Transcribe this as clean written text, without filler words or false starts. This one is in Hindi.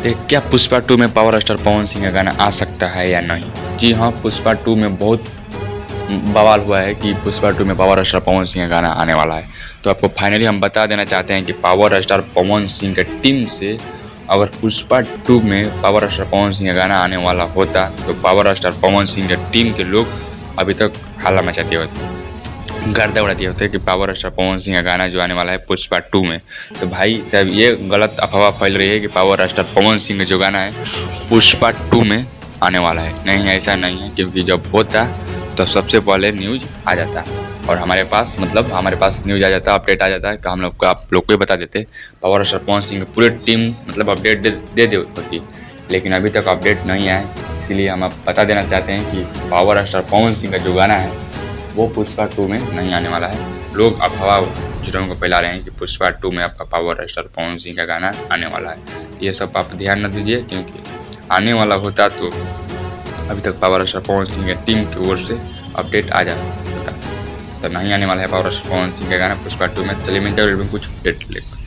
देख क्या पुष्पा 2 में पावर स्टार पवन सिंह का गाना आ सकता है या नहीं। जी हाँ, पुष्पा 2 में बहुत बवाल हुआ है कि पुष्पा 2 में पावर स्टार पवन सिंह का गाना आने वाला है। तो आपको फाइनली हम बता देना चाहते हैं कि पावर स्टार पवन सिंह के टीम से अगर पुष्पा 2 में पावर स्टार पवन सिंह का गाना आने वाला होता तो पावर स्टार पवन सिंह के टीम के लोग अभी तक हल्ला मचाते होते, गर्दा उड़ा दिए होते कि पावर स्टार पवन सिंह का गाना जो आने वाला है पुष्पा 2 में। तो भाई साहब ये गलत अफवाह फैल रही है कि पावर स्टार पवन सिंह का जो गाना है पुष्पा 2 में आने वाला है। नहीं, ऐसा नहीं है, क्योंकि जब होता तो सबसे पहले न्यूज़ आ जाता और हमारे पास न्यूज़ आ जाता, अपडेट आ जाता है, तो हम लोग को आप लोग को बता देते। पावर स्टार पवन सिंह की पूरी टीम अपडेट दे होती, लेकिन अभी तक अपडेट नहीं आया। इसलिए हम आप बता देना चाहते हैं कि पावर स्टार पवन सिंह का जो गाना है वो पुष्पा 2 में नहीं आने वाला है। लोग अफवाह झूठों को फैला रहे हैं कि पुष्पा 2 में आपका पावर स्टार पवन सिंह का गाना आने वाला है। ये सब आप ध्यान न दीजिए, क्योंकि आने वाला होता तो अभी तक पावर स्टार पवन सिंह की टीम की ओर से अपडेट आ जाता। तो नहीं आने वाला है पावर स्टार पवन सिंह का गाना पुष्पा 2 में। चलिए मिलते हैं कुछ अपडेट लेकर।